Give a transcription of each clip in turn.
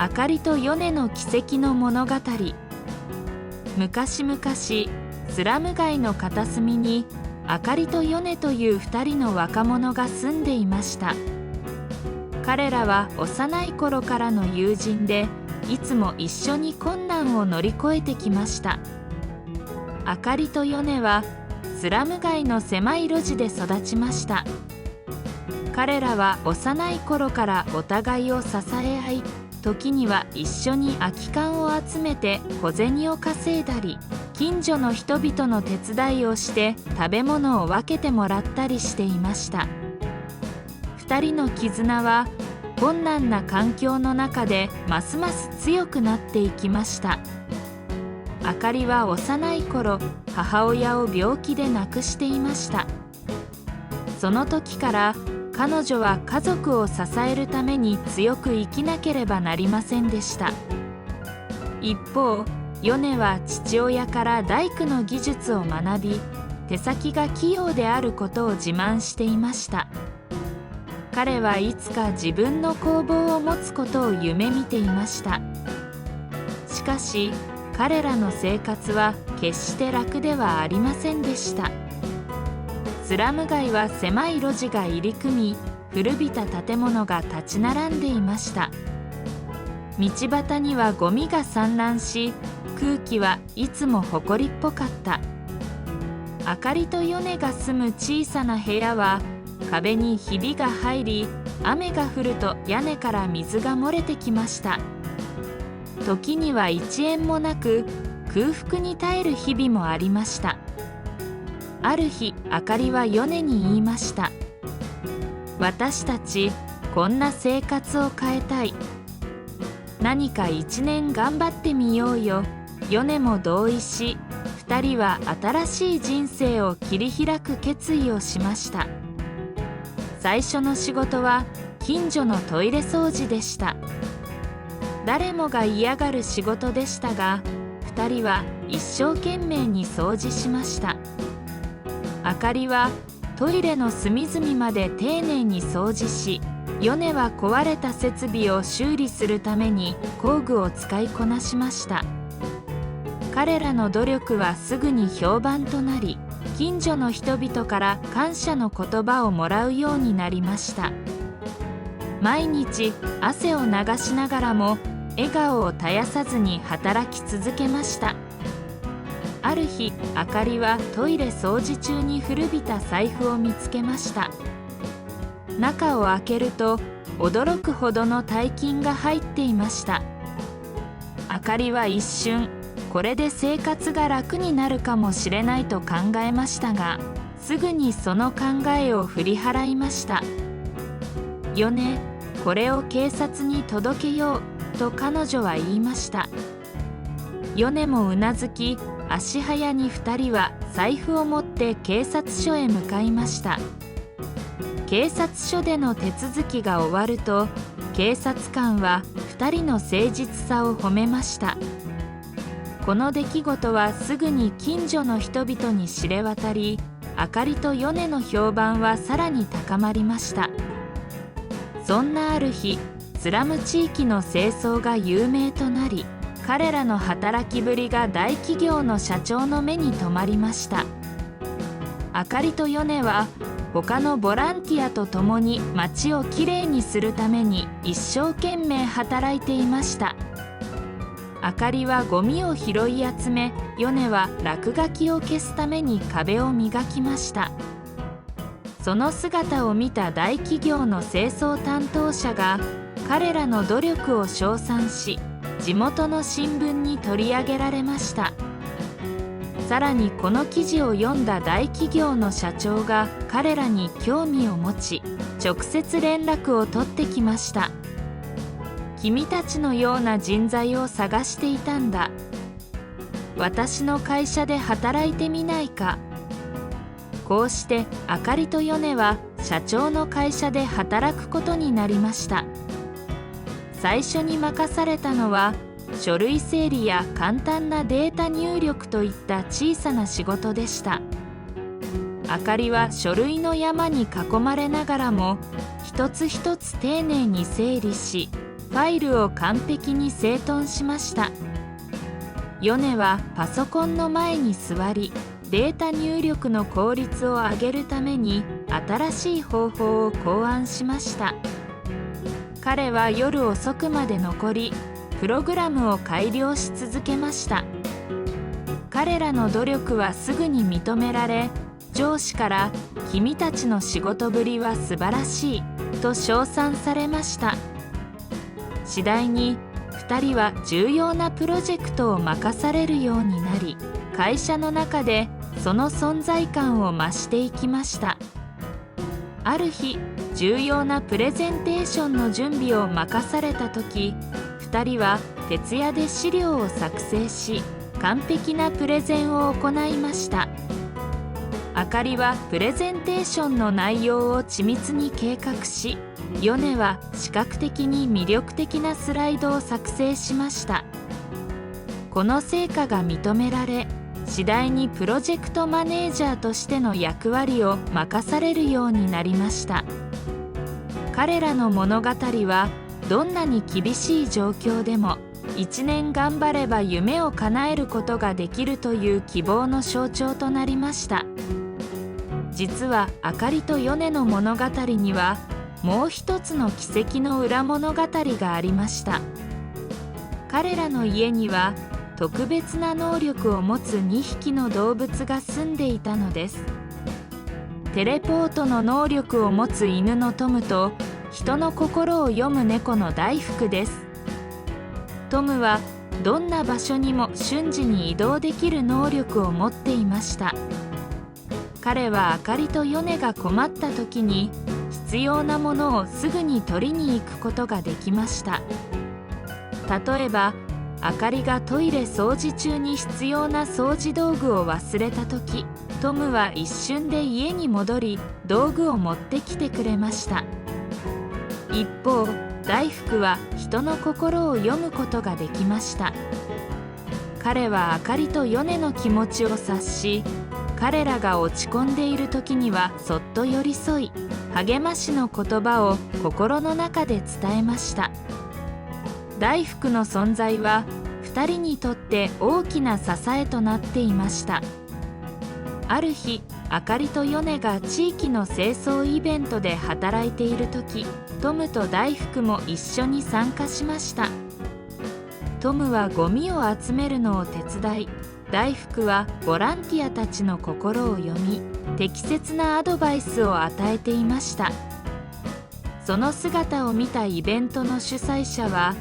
あかりと米の奇跡の物語。昔々、スラム街の片隅にあかりと米という2人の若者が住んでいました。彼らは幼い頃からの友人で、いつも一緒に困難を乗り越えてきました。あかりと米はスラム街の狭い路地で育ちました。彼らは幼い頃からお互いを支え合い、時には一緒に空き缶を集めて小銭を稼いだり、近所の人々の手伝いをして食べ物を分けてもらったりしていました。2人の絆は困難な環境の中でますます強くなっていきました。あかりは幼い頃、母親を病気で亡くしていました。その時から彼女は家族を支えるために強く生きなければなりませんでした。一方、米は父親から大工の技術を学び、手先が器用であることを自慢していました。彼はいつか自分の工房を持つことを夢見ていました。しかし、彼らの生活は決して楽ではありませんでした。スラム街は狭い路地が入り組み、古びた建物が立ち並んでいました。道端にはゴミが散乱し、空気はいつも埃っぽかった。あかりと米が住む小さな部屋は、壁にひびが入り、雨が降ると屋根から水が漏れてきました。時には1円もなく、空腹に耐える日々もありました。ある日、あかりは米に言いました。私たち、こんな生活を変えたい。何か1年頑張ってみようよ。米も同意し、2人は新しい人生を切り開く決意をしました。最初の仕事は近所のトイレ掃除でした。誰もが嫌がる仕事でしたが、2人は一生懸命に掃除しました。あかりはトイレの隅々まで丁寧に掃除し、米は壊れた設備を修理するために工具を使いこなしました。彼らの努力はすぐに評判となり、近所の人々から感謝の言葉をもらうようになりました。毎日汗を流しながらも笑顔を絶やさずに働き続けました。ある日、あかりはトイレ掃除中に古びた財布を見つけました。中を開けると驚くほどの大金が入っていました。あかりは一瞬、これで生活が楽になるかもしれないと考えましたが、すぐにその考えを振り払いました。米、これを警察に届けようと彼女は言いました。米もうなずき、足早に2人は財布を持って警察署へ向かいました。警察署での手続きが終わると、警察官は2人の誠実さを褒めました。この出来事はすぐに近所の人々に知れ渡り、あかりと米の評判はさらに高まりました。そんなある日、スラム地域の清掃が有名となり、彼らの働きぶりが大企業の社長の目に留まりました。あかりと米は他のボランティアと共に街をきれいにするために一生懸命働いていました。あかりはゴミを拾い集め、米は落書きを消すために壁を磨きました。その姿を見た大企業の清掃担当者が彼らの努力を称賛し、地元の新聞に取り上げられました。さらにこの記事を読んだ大企業の社長が彼らに興味を持ち、直接連絡を取ってきました。君たちのような人材を探していたんだ。私の会社で働いてみないか。こうしてあかりと米は社長の会社で働くことになりました。最初に任されたのは書類整理や簡単なデータ入力といった小さな仕事でした。あかりは書類の山に囲まれながらも一つ一つ丁寧に整理し、ファイルを完璧に整頓しました。米はパソコンの前に座り、データ入力の効率を上げるために新しい方法を考案しました。彼は夜遅くまで残り、プログラムを改良し続けました。彼らの努力はすぐに認められ、上司から「君たちの仕事ぶりは素晴らしい」と称賛されました。次第に2人は重要なプロジェクトを任されるようになり、会社の中でその存在感を増していきました。ある日、重要なプレゼンテーションの準備を任された時、2人は徹夜で資料を作成し、完璧なプレゼンを行いました。あかりはプレゼンテーションの内容を緻密に計画し、米は視覚的に魅力的なスライドを作成しました。この成果が認められ、次第にプロジェクトマネージャーとしての役割を任されるようになりました。彼らの物語はどんなに厳しい状況でも1年頑張れば夢を叶えることができるという希望の象徴となりました。実はあかりと米の物語にはもう一つの奇跡の裏物語がありました。彼らの家には特別な能力を持つ2匹の動物が住んでいたのです。テレポートの能力を持つ犬のトムと人の心を読む猫の大福です。トムはどんな場所にも瞬時に移動できる能力を持っていました。彼はあかりと米が困った時に必要なものをすぐに取りに行くことができました。例えば、あかりがトイレ掃除中に必要な掃除道具を忘れた時、トムは一瞬で家に戻り道具を持ってきてくれました。一方、大福は人の心を読むことができました。彼はあかりと米の気持ちを察し、彼らが落ち込んでいる時にはそっと寄り添い、励ましの言葉を心の中で伝えました。大福の存在は2人にとって大きな支えとなっていました。ある日、あかりと米が地域の清掃イベントで働いている時、トムと大福も一緒に参加しました。トムはゴミを集めるのを手伝い、大福はボランティアたちの心を読み、適切なアドバイスを与えていました。その姿を見たイベントの主催者は、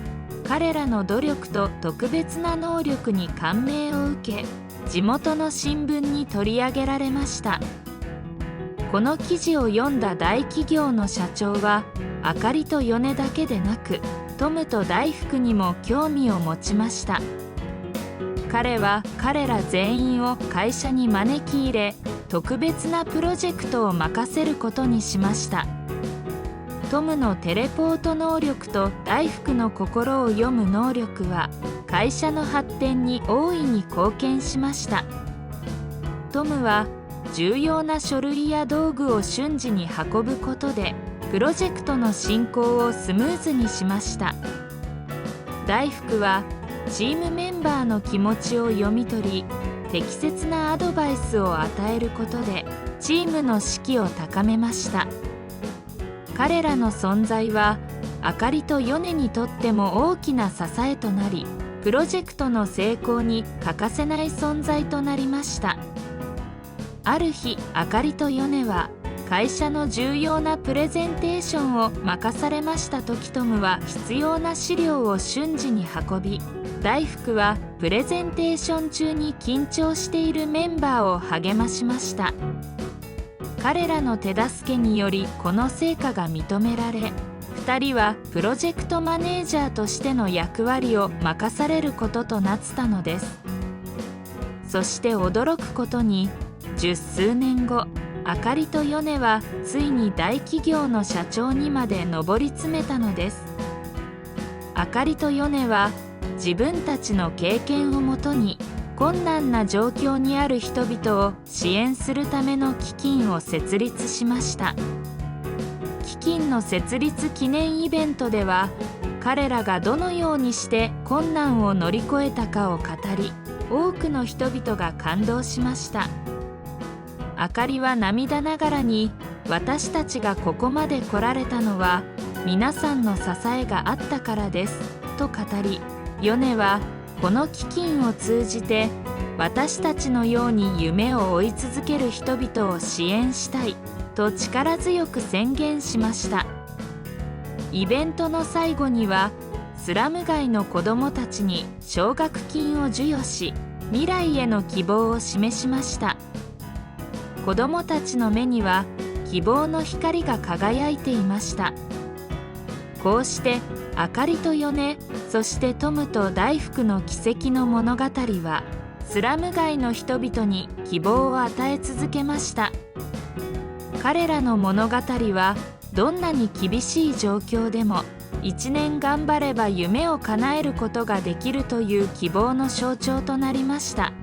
彼らの努力と特別な能力に感銘を受け、地元の新聞に取り上げられました。この記事を読んだ大企業の社長は、あかりと米だけでなくトムと大福にも興味を持ちました。彼は彼ら全員を会社に招き入れ、特別なプロジェクトを任せることにしました。トムのテレポート能力と大福の心を読む能力は会社の発展に大いに貢献しました。トムは重要な書類や道具を瞬時に運ぶことでプロジェクトの進行をスムーズにしました。大福はチームメンバーの気持ちを読み取り、適切なアドバイスを与えることでチームの士気を高めました。彼らの存在はあかりと米にとっても大きな支えとなり、プロジェクトの成功に欠かせない存在となりました。ある日、あかりと米は会社の重要なプレゼンテーションを任されました時、トムは必要な資料を瞬時に運び、大福はプレゼンテーション中に緊張しているメンバーを励ましました。彼らの手助けによりこの成果が認められ、2人はプロジェクトマネージャーとしての役割を任されることとなったのです。そして驚くことに、10数年後、あかりと米はついに大企業の社長にまで上り詰めたのです。あかりと米は自分たちの経験をもとに困難な状況にある人々を支援するための基金を設立しました。基金の設立記念イベントでは、彼らがどのようにして困難を乗り越えたかを語り、多くの人々が感動しました。あかりは涙ながらに、私たちがここまで来られたのは皆さんの支えがあったからですと語り、ヨネはこの飢饉を通じて私たちのように夢を追い続ける人々を支援したいと力強く宣言しました。イベントの最後にはスラム街の子どもたちに奨学金を授与し、未来への希望を示しました。子どもたちの目には希望の光が輝いていました。こうしてあかりとヨネ、そしてトムと大福の奇跡の物語はスラム街の人々に希望を与え続けました。彼らの物語はどんなに厳しい状況でも1年頑張れば夢を叶えることができるという希望の象徴となりました。